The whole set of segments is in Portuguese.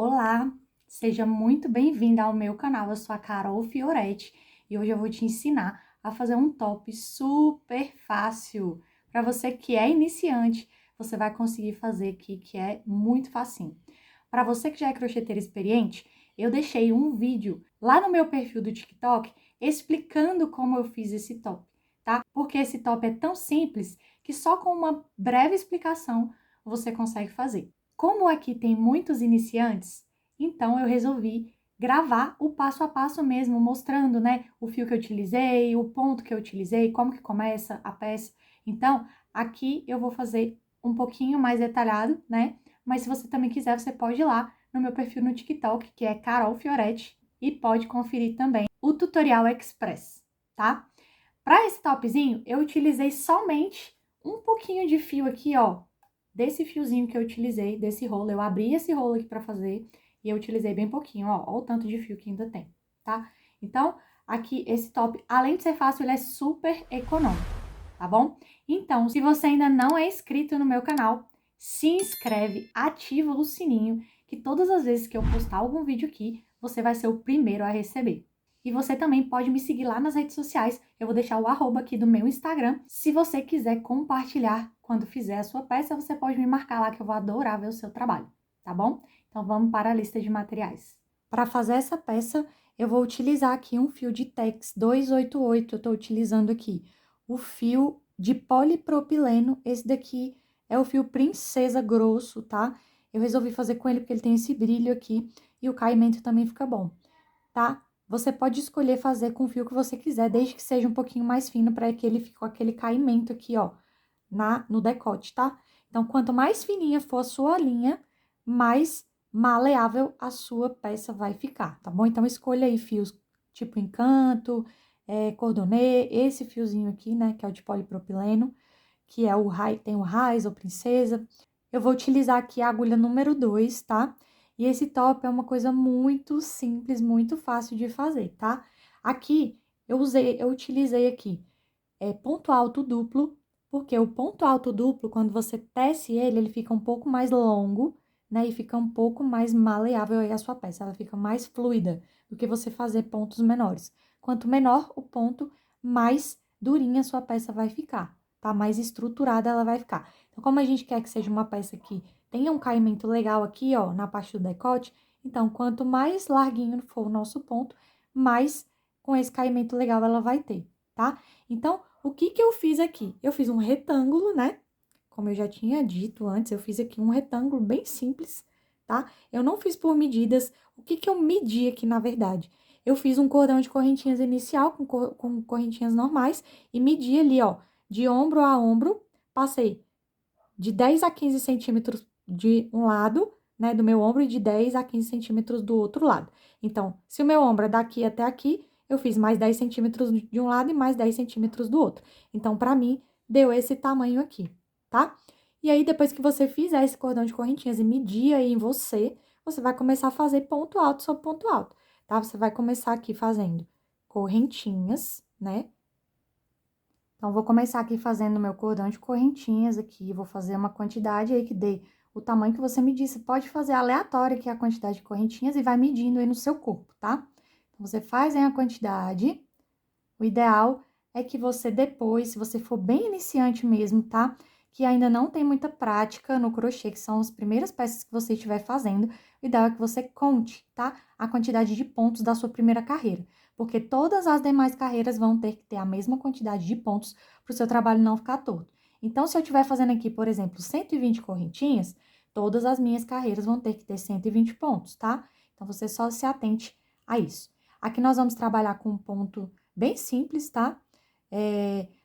Olá, seja muito bem-vinda ao meu canal. Eu sou a Carol Fioretti e hoje eu vou te ensinar a fazer um top super fácil. Para você que é iniciante, você vai conseguir fazer aqui, que é muito facinho. Para você que já é crocheteira experiente, eu deixei um vídeo lá no meu perfil do TikTok explicando como eu fiz esse top, tá? Porque esse top é tão simples que só com uma breve explicação você consegue fazer. Como aqui tem muitos iniciantes, então eu resolvi gravar o passo a passo mesmo, mostrando, né, o fio que eu utilizei, o ponto que eu utilizei, como que começa a peça. Então, aqui eu vou fazer um pouquinho mais detalhado, né? Mas se você também quiser, você pode ir lá no meu perfil no TikTok, que é Carol Fioretti, e pode conferir também o tutorial express, tá? Para esse topzinho, eu utilizei somente um pouquinho de fio aqui, ó, desse fiozinho que eu utilizei, desse rolo. Eu abri esse rolo aqui pra fazer e eu utilizei bem pouquinho, ó o tanto de fio que ainda tem, tá? Então, aqui, esse top, além de ser fácil, ele é super econômico, tá bom? Então, se você ainda não é inscrito no meu canal, se inscreve, ativa o sininho, que todas as vezes que eu postar algum vídeo aqui, você vai ser o primeiro a receber. E você também pode me seguir lá nas redes sociais. Eu vou deixar o arroba aqui do meu Instagram. Se você quiser compartilhar quando fizer a sua peça, você pode me marcar lá que eu vou adorar ver o seu trabalho, tá bom? Então vamos para a lista de materiais. Para fazer essa peça, eu vou utilizar aqui um fio de Tex 288. Eu estou utilizando aqui o fio de polipropileno. Esse daqui é o fio princesa grosso, tá? Eu resolvi fazer com ele porque ele tem esse brilho aqui e o caimento também fica bom, tá? Você pode escolher fazer com o fio que você quiser, desde que seja um pouquinho mais fino, para que ele fique com aquele caimento aqui, ó, no decote, tá? Então, quanto mais fininha for a sua linha, mais maleável a sua peça vai ficar, tá bom? Então, escolha aí fios tipo encanto, cordonê, esse fiozinho aqui, né, que é o de polipropileno, que é tem o raiz ou princesa. Eu vou utilizar aqui a agulha número 2, tá? E esse top é uma coisa muito simples, muito fácil de fazer, tá? Aqui, eu utilizei aqui ponto alto duplo, porque o ponto alto duplo, quando você tece ele, ele fica um pouco mais longo, né? E fica um pouco mais maleável aí a sua peça, ela fica mais fluida do que você fazer pontos menores. Quanto menor o ponto, mais durinha a sua peça vai ficar, tá? Mais estruturada ela vai ficar. Então, como a gente quer que seja uma peça que tenha um caimento legal aqui, ó, na parte do decote, então, quanto mais larguinho for o nosso ponto, mais com esse caimento legal ela vai ter, tá? Então, o que que eu fiz aqui? Eu fiz um retângulo, né? Como eu já tinha dito antes, eu fiz aqui um retângulo bem simples, tá? Eu não fiz por medidas. O que que eu medi aqui, na verdade? Eu fiz um cordão de correntinhas inicial com correntinhas normais e medi ali, ó, de ombro a ombro, passei de 10 a 15 centímetros de um lado, né, do meu ombro, e de 10 a 15 centímetros do outro lado. Então, se o meu ombro é daqui até aqui, eu fiz mais 10 centímetros de um lado e mais 10 centímetros do outro. Então, pra mim, deu esse tamanho aqui, tá? E aí, depois que você fizer esse cordão de correntinhas e medir aí em você, você vai começar a fazer ponto alto sobre ponto alto, tá? Você vai começar aqui fazendo correntinhas, né? Então, vou começar aqui fazendo meu cordão de correntinhas aqui, vou fazer uma quantidade aí que dê o tamanho que você me disse. Pode fazer aleatório aqui a quantidade de correntinhas e vai medindo aí no seu corpo, tá? Então, você faz aí a quantidade. O ideal é que você depois, se você for bem iniciante mesmo, tá? Que ainda não tem muita prática no crochê, que são as primeiras peças que você estiver fazendo, o ideal é que você conte, tá? A quantidade de pontos da sua primeira carreira. Porque todas as demais carreiras vão ter que ter a mesma quantidade de pontos para o seu trabalho não ficar torto. Então, se eu estiver fazendo aqui, por exemplo, 120 correntinhas, todas as minhas carreiras vão ter que ter 120 pontos, tá? Então, você só se atente a isso. Aqui nós vamos trabalhar com um ponto bem simples, tá?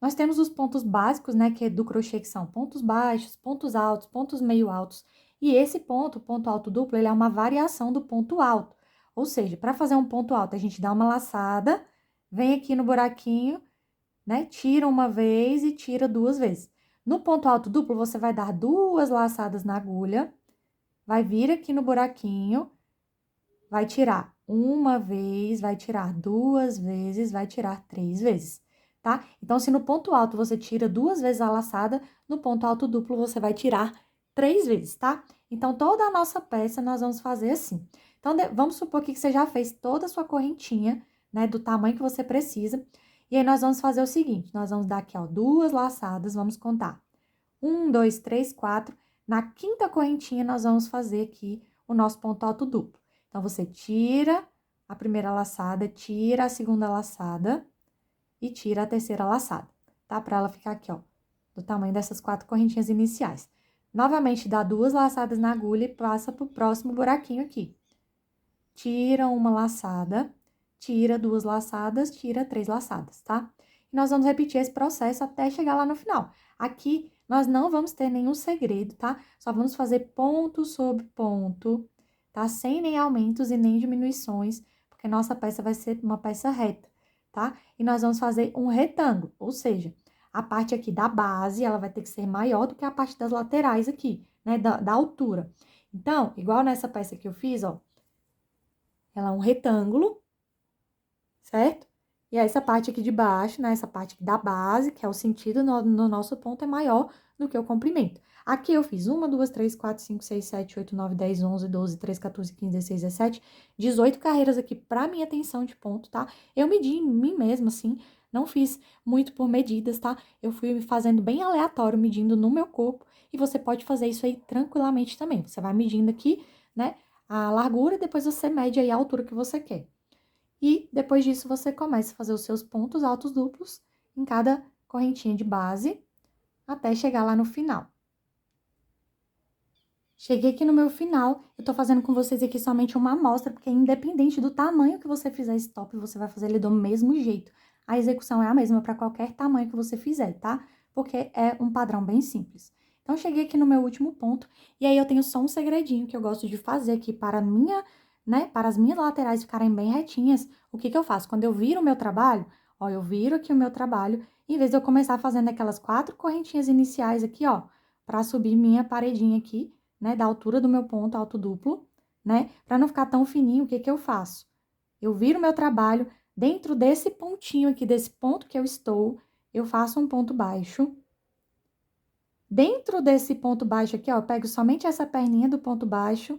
Nós temos os pontos básicos, né, que é do crochê, que são pontos baixos, pontos altos, pontos meio altos. E esse ponto, ponto alto duplo, ele é uma variação do ponto alto. Ou seja, para fazer um ponto alto, a gente dá uma laçada, vem aqui no buraquinho, né, tira uma vez e tira duas vezes. No ponto alto duplo, você vai dar duas laçadas na agulha, vai vir aqui no buraquinho, vai tirar uma vez, vai tirar duas vezes, vai tirar três vezes, tá? Então, se no ponto alto você tira duas vezes a laçada, no ponto alto duplo você vai tirar 3 vezes, tá? Então, toda a nossa peça nós vamos fazer assim. Então, vamos supor que você já fez toda a sua correntinha, né, do tamanho que você precisa. E aí, nós vamos fazer o seguinte, nós vamos dar aqui, ó, 2 laçadas, vamos contar. 1, 2, 3, 4. Na quinta correntinha, nós vamos fazer aqui o nosso ponto alto duplo. Então, você tira a primeira laçada, tira a segunda laçada e tira a terceira laçada, tá? Pra ela ficar aqui, ó, do tamanho dessas 4 correntinhas iniciais. Novamente, dá 2 laçadas na agulha e passa pro próximo buraquinho aqui. Tira uma laçada, tira 2 laçadas, tira 3 laçadas, tá? E nós vamos repetir esse processo até chegar lá no final. Aqui, nós não vamos ter nenhum segredo, tá? Só vamos fazer ponto sobre ponto, tá? Sem nem aumentos e nem diminuições, porque nossa peça vai ser uma peça reta, tá? E nós vamos fazer um retângulo, ou seja, a parte aqui da base, ela vai ter que ser maior do que a parte das laterais aqui, né? Da altura. Então, igual nessa peça que eu fiz, ó, ela é um retângulo, certo? E essa parte aqui de baixo, né, essa parte aqui da base, que é o sentido no nosso ponto, é maior do que o comprimento. Aqui eu fiz 1, 2, 3, 4, 5, 6, 7, 8, 9, 10, 11, 12, 13, 14, 15, 16, 17, 18 carreiras aqui pra minha tensão de ponto, tá? Eu medi em mim mesma, assim, não fiz muito por medidas, tá? Eu fui fazendo bem aleatório, medindo no meu corpo, e você pode fazer isso aí tranquilamente também. Você vai medindo aqui, né, a largura, depois você mede aí a altura que você quer. E depois disso, você começa a fazer os seus pontos altos duplos em cada correntinha de base, até chegar lá no final. Cheguei aqui no meu final, eu tô fazendo com vocês aqui somente uma amostra, porque independente do tamanho que você fizer esse top, você vai fazer ele do mesmo jeito. A execução é a mesma para qualquer tamanho que você fizer, tá? Porque é um padrão bem simples. Então, cheguei aqui no meu último ponto, e aí eu tenho só um segredinho que eu gosto de fazer aqui para minha, né, para as minhas laterais ficarem bem retinhas. O que que eu faço? Quando eu viro o meu trabalho, ó, eu viro aqui o meu trabalho, em vez de eu começar fazendo aquelas 4 correntinhas iniciais aqui, ó, para subir minha paredinha aqui, né, da altura do meu ponto alto duplo, né, para não ficar tão fininho, o que que eu faço? Eu viro meu trabalho, dentro desse pontinho aqui, desse ponto que eu estou, eu faço um ponto baixo. Dentro desse ponto baixo aqui, ó, eu pego somente essa perninha do ponto baixo,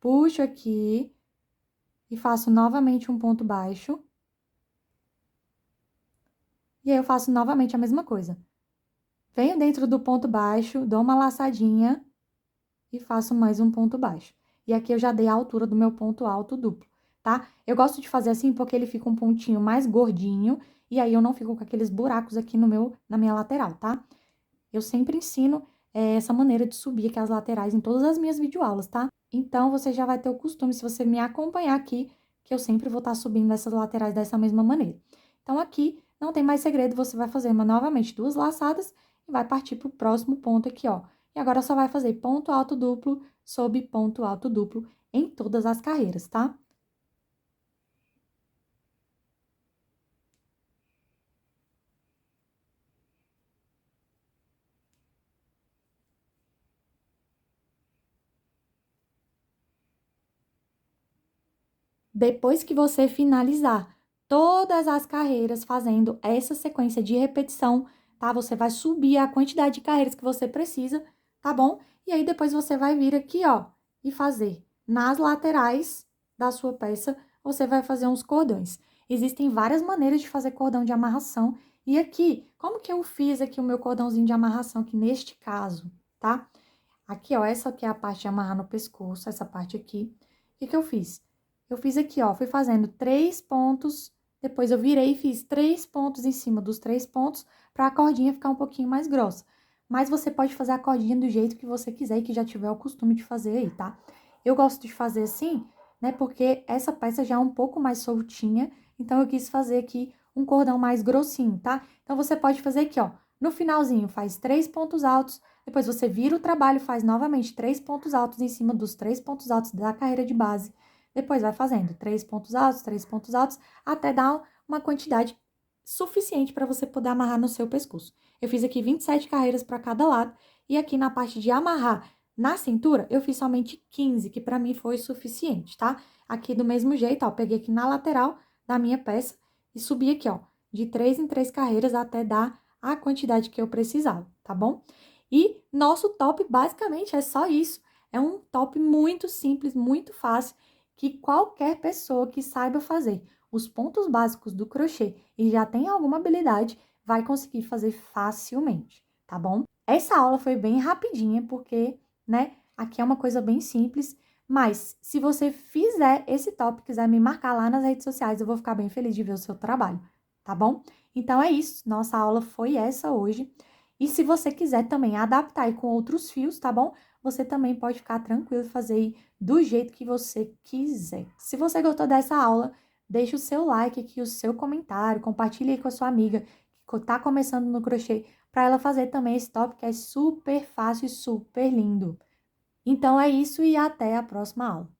puxo aqui e faço novamente um ponto baixo. E aí, eu faço novamente a mesma coisa. Venho dentro do ponto baixo, dou uma laçadinha e faço mais um ponto baixo. E aqui eu já dei a altura do meu ponto alto duplo, tá? Eu gosto de fazer assim porque ele fica um pontinho mais gordinho e aí eu não fico com aqueles buracos aqui na minha lateral, tá? Eu sempre ensino essa maneira de subir aqui as laterais em todas as minhas videoaulas, tá? Então, você já vai ter o costume, se você me acompanhar aqui, que eu sempre vou estar subindo essas laterais dessa mesma maneira. Então, aqui não tem mais segredo, você vai fazer novamente 2 laçadas e vai partir pro próximo ponto aqui, ó. E agora só vai fazer ponto alto duplo sobre ponto alto duplo em todas as carreiras, tá? Depois que você finalizar todas as carreiras fazendo essa sequência de repetição, tá? Você vai subir a quantidade de carreiras que você precisa, tá bom? E aí depois você vai vir aqui, ó, e fazer nas laterais da sua peça, você vai fazer uns cordões. Existem várias maneiras de fazer cordão de amarração. E aqui, como que eu fiz aqui o meu cordãozinho de amarração aqui neste caso, tá? Aqui, ó, essa aqui é a parte de amarrar no pescoço, essa parte aqui. O que que eu fiz? Eu fiz aqui, ó, fui fazendo 3 pontos, depois eu virei e fiz 3 pontos em cima dos 3 pontos, para a cordinha ficar um pouquinho mais grossa. Mas você pode fazer a cordinha do jeito que você quiser e que já tiver o costume de fazer aí, tá? Eu gosto de fazer assim, né, porque essa peça já é um pouco mais soltinha, então eu quis fazer aqui um cordão mais grossinho, tá? Então, você pode fazer aqui, ó, no finalzinho, faz 3 pontos altos, depois você vira o trabalho, faz novamente 3 pontos altos em cima dos 3 pontos altos da carreira de base. Depois vai fazendo 3 pontos altos, até dar uma quantidade suficiente para você poder amarrar no seu pescoço. Eu fiz aqui 27 carreiras para cada lado, e aqui na parte de amarrar na cintura, eu fiz somente 15, que para mim foi suficiente, tá? Aqui do mesmo jeito, ó, peguei aqui na lateral da minha peça e subi aqui, ó, de 3 em 3 carreiras até dar a quantidade que eu precisava, tá bom? E nosso top basicamente é só isso. É um top muito simples, muito fácil, que qualquer pessoa que saiba fazer os pontos básicos do crochê e já tem alguma habilidade vai conseguir fazer facilmente, tá bom? Essa aula foi bem rapidinha porque, né, aqui é uma coisa bem simples, mas se você fizer esse top, quiser me marcar lá nas redes sociais, eu vou ficar bem feliz de ver o seu trabalho, tá bom? Então é isso, nossa aula foi essa hoje. E se você quiser também adaptar aí com outros fios, tá bom? Você também pode ficar tranquilo e fazer aí do jeito que você quiser. Se você gostou dessa aula, deixa o seu like aqui, o seu comentário, compartilhe aí com a sua amiga que tá começando no crochê, para ela fazer também esse top que é super fácil e super lindo. Então é isso e até a próxima aula.